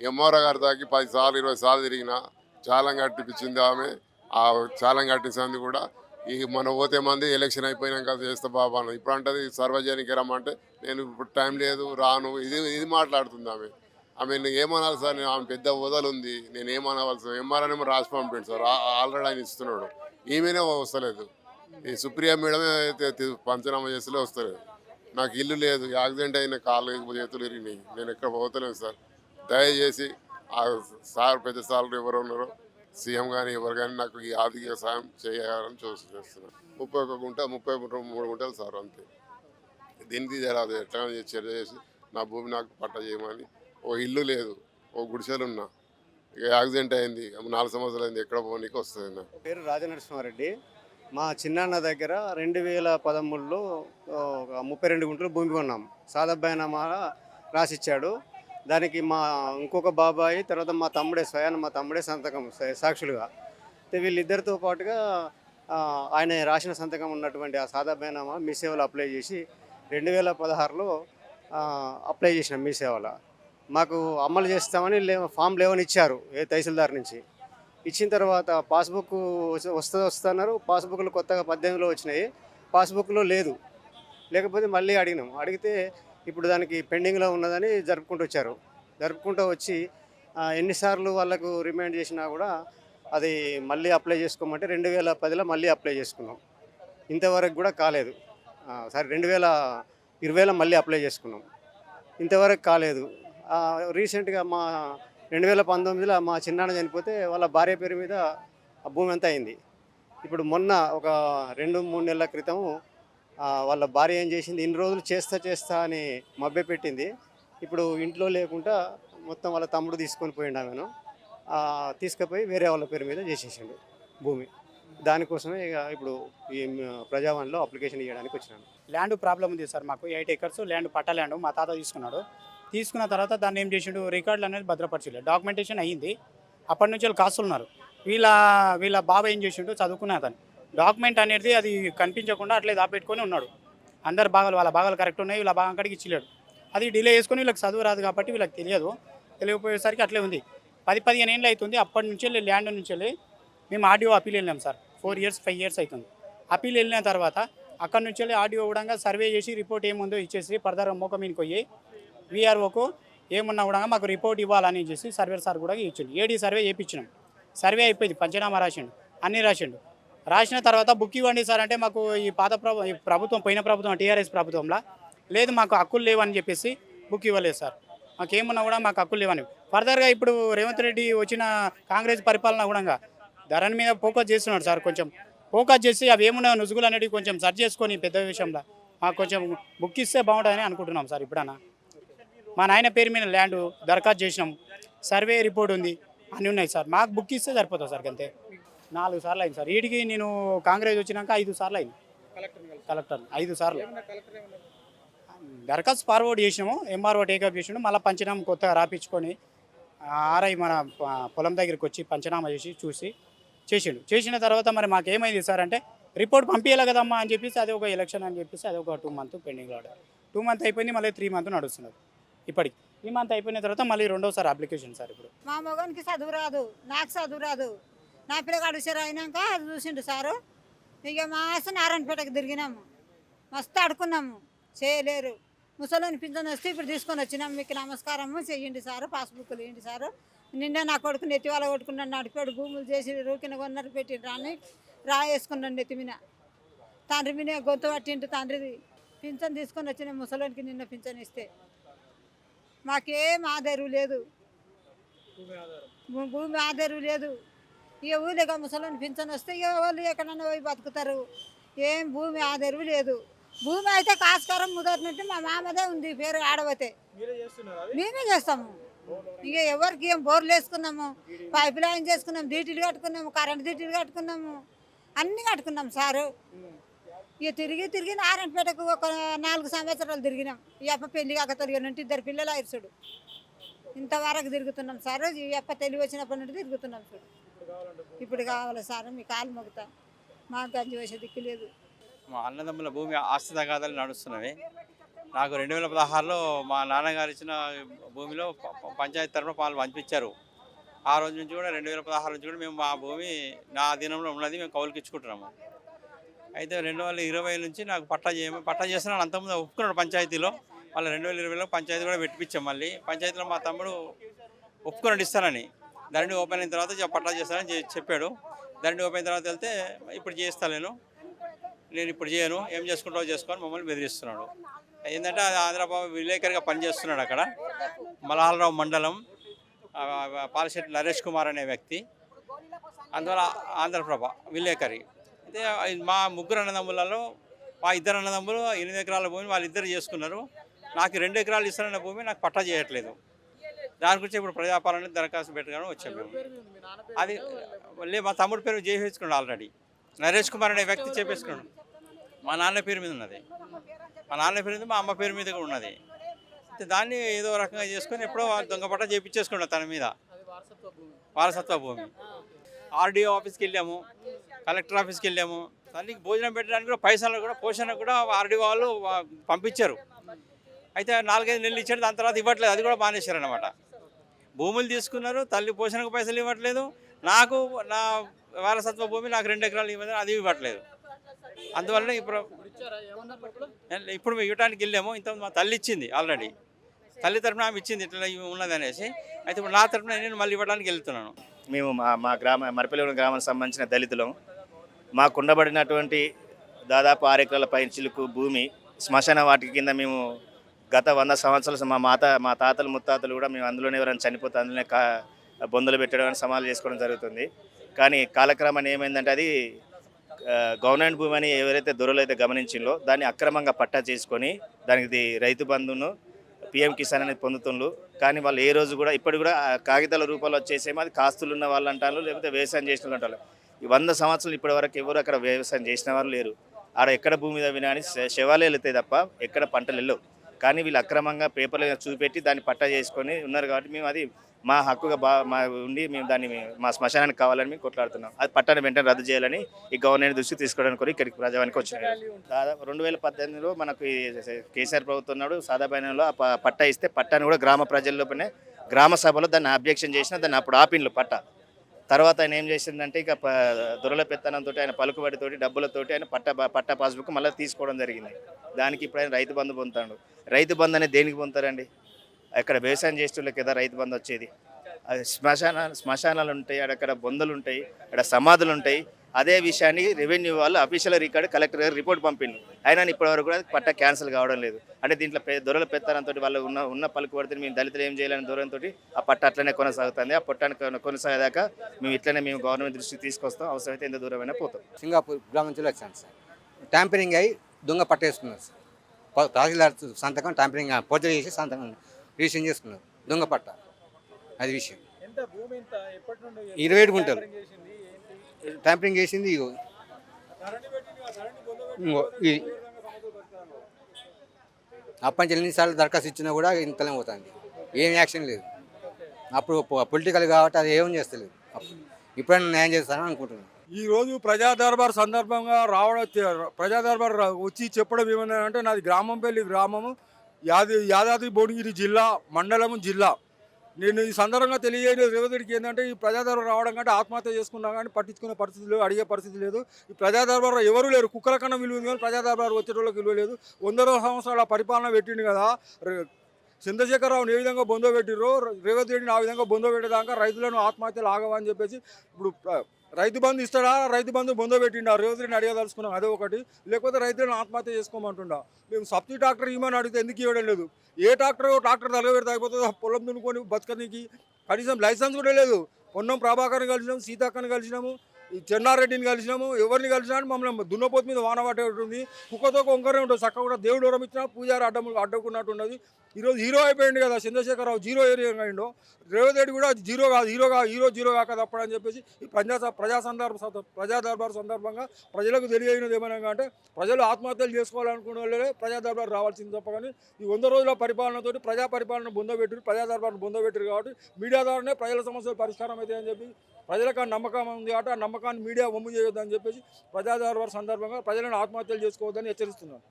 MRO గారి దాకి 10 సార్లు 20 సార్లు తిరిగిన చాలం కట్టిపించింది ఆమె. ఆ చాలం కట్టించింది కూడా ఈ మన పోతే మంది ఎలక్షన్ అయిపోయినాక చేస్తా బాబా అన్నది. ఇప్పుడు అంటది సర్వజనికి రమ్మంటే నేను ఇప్పుడు టైం లేదు రాను, ఇది ఇది మాట్లాడుతుంది ఆమె. ఆమె నేను ఏమనాలి సార్, నేను ఆమె పెద్ద హోదాలు ఉంది, నేను ఏమనవలసి ఎంఆర్ఓనేమో రాసి పంపిండు సార్, ఆల్రెడీ ఆయన ఇస్తున్నాడు, ఈమెనే వస్తలేదు. ఈ సుప్రియ మేడమే పంచనామా చేస్తలే వస్తలేదు. నాకు ఇల్లు లేదు, యాక్సిడెంట్ అయిన కాళ్ళు చేతులు ఇరిగినాయి, నేను ఎక్కడ పోతలేను సార్. దయచేసి ఆ సార్ పెద్ద సార్లు ఎవరు ఉన్నారో సీఎం కానీ ఎవరు కానీ నాకు ఈ ఆర్థిక సాయం చేయాలని చేస్తున్నాను. 31 గుంట 33 గుంటలు సార్ అంతే. దీనికి జరాదు ఎట్లా చర్య చేసి నా భూమి నాకు పట్ట చేయమని. ఓ ఇల్లు లేదు, ఓ గుడిసెలు ఉన్నా, ఇక యాక్సిడెంట్ అయింది 4 సంవత్సరాలు అయింది, ఎక్కడ పోనీకి వస్తుంది నాకు. పేరు రాజనరసింహారెడ్డి. మా చిన్నాన్న దగ్గర 2013లో ఒక 32 గుంటలు భూమి కొన్నాం. సాదబ్బాయినామా రాసిచ్చాడు. దానికి మా ఇంకొక బాబాయి, తర్వాత మా తమ్ముడే సంతకం సాక్షులుగా. అయితే వీళ్ళిద్దరితో పాటుగా ఆయన రాసిన సంతకం ఉన్నటువంటి ఆ సాదబ్బాయినామా మీ సేవలో అప్లై చేసి 2016లో అప్లై చేసినాం మీ సేవలో. మాకు అమలు చేస్తామని ఫామ్ ఇచ్చారు తహసీల్దార్ నుంచి. ఇచ్చిన తర్వాత పాస్బుక్ వస్తున్నారు. పాస్బుక్లు కొత్తగా 18లో వచ్చినాయి, పాస్బుక్లో లేదు. లేకపోతే మళ్ళీ అడిగితే ఇప్పుడు దానికి పెండింగ్లో ఉన్నదని జరుపుకుంటూ వచ్చి ఎన్నిసార్లు వాళ్ళకు రిమైండ్ చేసినా కూడా అది మళ్ళీ అప్లై చేసుకోమంటే 2010లో మళ్ళీ అప్లై చేసుకున్నాం. ఇంతవరకు కూడా కాలేదు. సరే 2020లో మళ్ళీ అప్లై చేసుకున్నాం, ఇంతవరకు కాలేదు. రీసెంట్గా 2019లో మా చిన్నాన్న చనిపోతే వాళ్ళ భార్య పేరు మీద ఆ భూమి అంతా అయింది. ఇప్పుడు మొన్న ఒక 2-3 నెలల క్రితం వాళ్ళ భార్య ఏం చేసింది, ఇన్ని రోజులు చేస్తా అని మభ్యపెట్టింది. ఇప్పుడు ఇంట్లో లేకుండా మొత్తం వాళ్ళ తమ్ముడు తీసుకొని పోయిండు ఆమెను. తీసుకుపోయి వేరే వాళ్ళ పేరు మీద చేసేసిండు భూమి. దానికోసమే ఇక ఇప్పుడు ఈ ప్రజావాణిలో అప్లికేషన్ ఇవ్వడానికి వచ్చినాను. ల్యాండ్ ప్రాబ్లం ఉంది సార్, మాకు 8 acres ల్యాండ్, పట్టా ల్యాండ్ మా తాత తీసుకున్నాడు. తీసుకున్న తర్వాత దాన్ని ఏం చేసిండు, రికార్డులు అనేది భద్రపరచలేదు, డాక్యుమెంటేషన్ అయ్యింది. అప్పటి నుంచి వాళ్ళు కాస్తులు ఉన్నారు. వీళ్ళ బాబా ఏం చేసిండు, చదువుకున్న అతను డాక్యుమెంట్ అనేది అది కనిపించకుండా అట్లే దాపెట్టుకొని ఉన్నాడు. అందరు వాళ్ళ భాగాలు కరెక్ట్ ఉన్నాయి, వీళ్ళ భాగం కాడికి ఇచ్చిలేడు. అది డిలే చేసుకొని వీళ్ళకి చదువు రాదు కాబట్టి వీళ్ళకి తెలియకపోయేసరికి అట్లే ఉంది. 10-15 ఏళ్ళు అవుతుంది. అప్పటి నుంచి ల్యాండ్ నుంచి వెళ్ళి మేము ఆర్డీఓ అప్పీల్ వెళ్ళాం సార్. 4 years 5 years అవుతుంది. అప్పీల్ వెళ్ళిన తర్వాత అక్కడి నుంచి వెళ్ళి ఆర్డీఓ కూడా సర్వే చేసి రిపోర్ట్ ఏముందో ఇచ్చేసి ఫర్దర్ మోక మీనికి పోయి వీఆర్ఓకు ఏమున్నా కూడా మాకు రిపోర్ట్ ఇవ్వాలని చేసి సర్వేర్ సార్ కూడా ఇచ్చిండు. ఏడీ సర్వే చేయించినాం. సర్వే అయిపోయింది, పంచనామా రాసిండు, అన్నీ రాసిన తర్వాత బుక్ ఇవ్వండి సార్ అంటే మాకు ఈ ప్రభుత్వం పోయిన ప్రభుత్వం టీఆర్ఎస్ ప్రభుత్వంలో లేదు, మాకు హక్కులు లేవని చెప్పేసి బుక్ ఇవ్వలేదు సార్. మాకేమన్నా కూడా మాకు హక్కులు లేవని. ఫర్దర్గా ఇప్పుడు రేవంత్ రెడ్డి వచ్చిన కాంగ్రెస్ పరిపాలన కూడా ధరని మీద ఫోకస్ చేస్తున్నాడు సార్. కొంచెం ఫోకస్ చేసి అవి ఏమున్నా నుసుగులు అనేవి కొంచెం సర్చ్ చేసుకొని పెద్ద విషయంలో మాకు కొంచెం బుక్ ఇస్తే బాగుంటుందని అనుకుంటున్నాం సార్. ఇప్పుడన్నా మా నాయన పేరు మీద ల్యాండ్ దరఖాస్తు చేసినాం, సర్వే రిపోర్ట్ ఉంది, అన్నీ ఉన్నాయి సార్. మాకు బుక్ ఇస్తే సరిపోతుంది సార్. అంతే 4 సార్లు అయింది సార్. వీటికి నేను కాంగ్రెస్ వచ్చినాక 5 సార్లు అయింది కలెక్టర్ 5 సార్లు దరఖాస్తు ఫార్వర్డ్ చేసినాము. ఎంఆర్ఓ టేకప్ చేసినాము. మళ్ళీ పంచనామా కొత్తగా రాపించుకొని ఆర్ఐ మన పొలం దగ్గరికి వచ్చి పంచనామా చేసిన తర్వాత మరి మాకేమైంది సార్ అంటే రిపోర్ట్ పంపించాలి కదమ్మా అని చెప్పేసి అది ఒక ఎలక్షన్ అని చెప్పేసి అది ఒక 2 months పెండింగ్లో 2 months అయిపోయింది. మళ్ళీ 3 months నడుస్తున్నారు. ఇప్పటికి 3 months అయిపోయిన తర్వాత మళ్ళీ రెండోసారి అప్లికేషన్ సార్. ఇప్పుడు మా మగనికి చదువు రాదు, నాకు చదువు రాదు. నా పిల్లగాడు సరే అయినాక అది చూసిండు సారు. ఇక మా ఆశ నారాయణపేటకు తిరిగినాము, మస్తు అడుకున్నాము, చేయలేరు. ముసలోని పింఛన్ వస్తే ఇప్పుడు తీసుకొని వచ్చినాము, మీకు నమస్కారము చెయ్యండి సారు, పాస్బుక్లు ఇవ్వండి సారు. నిన్న నా కొడుకు నెత్తి వాళ్ళ కొట్టుకున్నాడు, నడిపాడు భూములు చేసి రూకిన కొన్నారు పెట్టి రాయేసుకున్నాడు నెత్తి మీద. తండ్రి మీద గొంతు పట్టిండు, తండ్రిది పింఛన్ తీసుకొని వచ్చిన ముసలోనికి నిన్న పింఛన్ ఇస్తే మాకేం ఆధారు లేదు, భూమి ఆధారు లేదు. ఇక ఊళ్ళో ముసలోని పింఛన్ వస్తే ఇక వాళ్ళు ఎక్కడన్నా పోయి బతుకుతారు. ఏం భూమి ఆధారు లేదు. భూమి అయితే కాస్కారం ముదటినట్టు మా మామదే ఉంది పేరు ఆడవతే, మేమే చేస్తాము. ఇక ఎవరికి ఏం బోర్లు వేసుకున్నాము, పైప్ లైన్ చేసుకున్నాము, డీటీలు కట్టుకున్నాము, కరెంట్ డీటీలు కట్టుకున్నాము, అన్నీ కట్టుకున్నాం సారు. ఇక తిరిగి నారాయణపేటకు ఒక 4 సంవత్సరాలు తిరిగినాం. ఈ అప్ప పెళ్లి కాక తిరిగినట్టు 2 పిల్లలు ఐరుసుడు. ఇంతవరకు తిరుగుతున్నాం సార్. ఈ అప్ప తెలివి వచ్చినప్పటి నుండి తిరుగుతున్నాం చూడు. ఇప్పుడు కావాలి సార్, మీ కాలు మొగుతా, మాకు గంజి వేసే దిక్కు లేదు. మా అన్నదమ్ముల భూమి ఆస్తి తగాదాలు నడుస్తున్నవి. నాకు 2016లో మా నాన్నగారు ఇచ్చిన భూమిలో పంచాయతీ తరఫున పాలు పంపించారు. ఆ రోజు నుంచి కూడా 2016 నుంచి కూడా మేము మా భూమి నా అధీనంలో ఉన్నది, మేము కౌలుకి ఇచ్చుకుంటున్నాము. అయితే 2020 నుంచి నాకు పట్టా చేస్తున్నాను. అంతకుముందు ఒప్పుకున్నాడు పంచాయతీలో. మళ్ళీ 2020లో పంచాయతీ కూడా పెట్టిపించాం. మళ్ళీ పంచాయతీలో మా తమ్ముడు ఒప్పుకున్నాడు ఇస్తానని. ధరణి ఓపెన్ అయిన తర్వాత పట్టా చేస్తానని చెప్పాడు. ధరణి ఓపెన్ అయిన తర్వాత వెళ్తే ఇప్పుడు చేస్తాను నేను ఇప్పుడు చేయను, ఏం చేసుకుంటావో చేసుకొని మమ్మల్ని బెదిరిస్తున్నాడు. ఏంటంటే ఆంధ్రబాబు విలేకరిగా పనిచేస్తున్నాడు అక్కడ. మలహాలరావు మండలం పాలశెట్టి నరేష్ కుమార్ అనే వ్యక్తి, అందువల్ల ఆంధ్రప్రభ విలేకరి. అయితే మా ముగ్గురు అన్నదమ్ములలో మా ఇద్దరు అన్నదమ్ములు 8 ఎకరాల భూమిని వాళ్ళిద్దరు చేసుకున్నారు. నాకు 2 ఎకరాలు ఇస్తానన్న భూమి నాకు పట్టా చేయట్లేదు. దాని గురించి ఇప్పుడు ప్రజాపాలన దరఖాస్తు పెట్టగానే వచ్చాము మేము. అది మా తమ్ముడి పేరు చేయించుకున్నాడు ఆల్రెడీ. నరేష్ కుమార్ అనే వ్యక్తి చేపేసుకున్నాడు. మా నాన్న పేరు మీద ఉన్నది, మా నాన్న పేరు మీద, మా అమ్మ పేరు మీద కూడా ఉన్నది. అయితే దాన్ని ఏదో రకంగా చేసుకొని ఎప్పుడో దొంగ పట్టా చేయించేసుకున్నాడు తన మీద, వారసత్వ భూమి. ఆర్డీఓ ఆఫీస్కి వెళ్ళాము, కలెక్టర్ ఆఫీస్కి వెళ్ళాము. తల్లికి భోజనం పెట్టడానికి కూడా పైసలు కూడా పోషణ కూడా ఆర్డీఓ వాళ్ళు పంపించారు. అయితే 4-5 నెలలు ఇచ్చాడు, దాని తర్వాత ఇవ్వట్లేదు. అది కూడా మానేశారు అన్నమాట. భూములు తీసుకున్నారు, తల్లి పోషణకు పైసలు ఇవ్వట్లేదు. నాకు నా వారసత్వ భూమి నాకు 2 ఎకరాలు ఇవ్వదు, అది ఇవ్వట్లేదు. అందువల్ల ఇప్పుడు ఇవ్వడానికి వెళ్ళాము. ఇంత మా తల్లి ఇచ్చింది ఆల్రెడీ, తల్లి తరఫున ఆమె ఇచ్చింది ఇట్లా ఉన్నది అనేసి. అయితే ఇప్పుడు నా తరఫున నేను మళ్ళీ ఇవ్వడానికి వెళ్తున్నాను. మేము మా మరిపల్లి గ్రామానికి సంబంధించిన దళితులం. మాకు ఉండబడినటువంటి దాదాపు 6 ఎకరాల పైచిలుకు భూమి శ్మశాన వాటిక కింద మేము గత 100 సంవత్సరాలు మా తాతలు ముత్తాతలు కూడా మేము అందులోనే ఎవరైనా చనిపోతే అందులోనే బొందలు పెట్టడం సమాలు చేసుకోవడం జరుగుతుంది. కానీ కాలక్రమాన్ని ఏమైందంటే అది గవర్నమెంట్ భూమి అని ఎవరైతే దొరలు అయితే గమనించిందో దాన్ని అక్రమంగా పట్టా చేసుకొని దానికి రైతు బంధును పిఎం కిసాన్ అనేది పొందుతుండ్రు. కానీ వాళ్ళు ఏ రోజు కూడా ఇప్పటి కూడా కాగితాల రూపంలో వచ్చేసేమో అది కాస్తులు ఉన్న వాళ్ళు అంటారు, లేకపోతే వ్యవసాయం చేసిన వాళ్ళు అంటారు. ఈ 100 సంవత్సరాలు ఇప్పటి వరకు ఎవరు అక్కడ వ్యవసాయం చేసిన వాళ్ళు లేరు. ఆడ ఎక్కడ భూమి మీద వినా అని శవాలే వెళ్తాయి తప్ప ఎక్కడ పంటలు వెళ్ళవు. కానీ వీళ్ళు అక్రమంగా పేపర్లు చూపెట్టి దాన్ని పట్టా చేసుకొని ఉన్నారు. కాబట్టి మేము అది మా హక్కుగా ఉండి మేము దాన్ని మా శ్మశానానికి కావాలని మేము కొట్లాడుతున్నాం. అది పట్టాన్ని వెంటనే రద్దు చేయాలని ఈ గవర్నమెంట్ దృష్టి తీసుకోవడానికి కూడా ఇక్కడికి ప్రజావానికి వచ్చినాయి. దాదాపు 2018లో మనకు కేసీఆర్ ప్రభుత్వం ఉన్నాడు. సాదాబాయిలో ఆ పట్టా ఇస్తే పట్టాన్ని కూడా గ్రామ ప్రజల్లోపనే గ్రామ సభలో దాన్ని అబ్జెక్షన్ చేసిన దాన్ని అప్పుడు ఆపిన్లు పట్టా. తర్వాత ఆయన ఏం చేసిందంటే ఇక దొరల పెత్తనంతో ఆయన పలుకుబడితోటి డబ్బులతోటి ఆయన పట్టా పాస్బుక్ మళ్ళీ తీసుకోవడం జరిగింది. దానికి ఇప్పుడు ఆయన రైతు బంధు పొందుతాడు. రైతు బంధు అనేది దేనికి పొందుతారండి? అక్కడ వ్యవసాయం చేసేటోళ్ళకి కదా రైతు బంధు వచ్చేది. అది శ్మశానాలు ఉంటాయి, అక్కడ బొందలు ఉంటాయి, అక్కడ సమాధులు ఉంటాయి. అదే విషయాన్ని రెవెన్యూ వాళ్ళు అఫీషియల్ రికార్డు కలెక్టర్ గారు రిపోర్ట్ పంపిండు. అయినా ఇప్పటివరకు కూడా పట్టా క్యాన్సిల్ కావడం లేదు. అంటే దీంట్లో దొరల పెత్తనంతో వాళ్ళు ఉన్న పలుకుబడితే మేము దళితులు ఏం చేయాలని దూరంతో ఆ పట్ట అట్లనే కొనసాగుతుంది. ఆ పట్టాన్ని కొనసాగేదాకా మేము గవర్నమెంట్ దృష్టికి తీసుకొస్తాం. అవసరమైతే ఎంత దూరమైనా పోతాం. సింగాపూర్ గ్రామం నుంచి వచ్చాను సార్. ట్యాంపరింగ్ అయ్యి దొంగ పట్టేసుకున్నారు సార్. తహసీల్దార్ సంతకం ట్యాంపరింగ్ పోర్జరీ చేసి సంతకం రిజిస్ట్రేషన్ చేసుకున్నారు. దొంగ పట్ట అది విషయం. 27 గుంటలు ట్యాంపరింగ్ చేసింది. ఇది అప్పటి నుంచి ఎన్నిసార్లు దరఖాస్తు ఇచ్చినా కూడా ఇంతనే పోతుంది, ఏం యాక్షన్ లేదు. అప్పుడు పొలిటికల్ కాబట్టి అది ఏం చేస్తలేదు. ఇప్పుడైనా న్యాయం చేస్తానని అనుకుంటున్నాను. ఈరోజు ప్రజా దర్బార్ సందర్భంగా ప్రజా దర్బార్ వచ్చి చెప్పడం ఏమన్నారంటే నాది గ్రామంపల్లి గ్రామము, యాదాద్రి భువనగిరి జిల్లా మండలము జిల్లా. నేను ఈ సందర్భంగా తెలియజేయలేదు రేవంత్కి ఏంటంటే ఈ ప్రజా దర్బార్ రావడం కంటే ఆత్మహత్య చేసుకున్నా కానీ పట్టించుకునే పరిస్థితి లేదు, అడిగే పరిస్థితి లేదు. ఈ ప్రజా దర్బార్ ఎవరు లేరు. కుక్కల కన్నా విలువ ఉంది కానీ ప్రజా దర్బార్ వచ్చేటోళ్ళకి విలువ లేదు. 100 సంవత్సరాల పరిపాలన పెట్టిండు కదా. చంద్రశేఖరరావుని ఏ విధంగా బొందో పెట్టిరో రేవంత్ రెడ్డిని ఆ విధంగా బొందో పెట్టేదాకా రైతులను ఆత్మహత్యలు ఆగవని చెప్పేసి ఇప్పుడు రైతు బంధు ఇస్తాడా, రైతు బంధు బొందో పెట్టిండా రేవంత్ రెడ్డిని అడగదలుచుకున్నాం. అదే ఒకటి. లేకపోతే రైతులను ఆత్మహత్య చేసుకోమంటుండా. మేము సబ్సిడీ ట్రాక్టర్ ఇవ్వమని అడిగితే ఎందుకు ఇవ్వడం లేదు? ఏ ట్రాక్టర్ తలగబెడితే అయిపోతుంది పొలం దున్నుకొని బతకనికి. కనీసం లైసెన్స్ కూడా లేదు. పొన్నం ప్రభాకర్ని కలిసినాము, సీతాక్కని కలిసినాము, ఈ చెన్నారెడ్డిని కలిసినాము. ఎవరిని కలిసినా మమ్మల్ని దున్నపోతు మీద వాన పట్టే ఉంటుంది. కుక్కతో కొంకరే ఉంటుంది. చక్క కూడా దేవుడు వరం ఇచ్చినా పూజారి అడ్డుకున్నట్టు ఉన్నది. ఈరోజు హీరో అయిపోయింది కదా చంద్రశేఖరరావు. జీరో ఏరియా అయిండో. రేవంత్ రెడ్డి కూడా హీరో జీరో కాక తప్పడని చెప్పేసి ఈ ప్రజా దర్బార్ సందర్భంగా ప్రజలకు తెలియజేయనది ఏమైనా అంటే ప్రజలు ఆత్మహత్యలు చేసుకోవాలనుకునే వాళ్ళే ప్రజా దర్బార్ రావాల్సింది తప్ప. కానీ ఈ 100 రోజుల పరిపాలనతోటి ప్రజా పరిపాలన బొందబెట్టారు, ప్రజా దర్బార్ను బొందబెట్టారు. కాబట్టి మీడియా ద్వారానే ప్రజల సమస్యలు పరిష్కారం అవుతాయని చెప్పి ప్రజలకు ఆ నమ్మకం ఉంది. కాబట్టి ఆ నమ్మకాన్ని మీడియా వమ్ము చేయొద్దని చెప్పేసి ప్రజా దర్బార్ సందర్భంగా ప్రజలను ఆత్మహత్యలు చేసుకోవద్దని హెచ్చరిస్తున్నారు.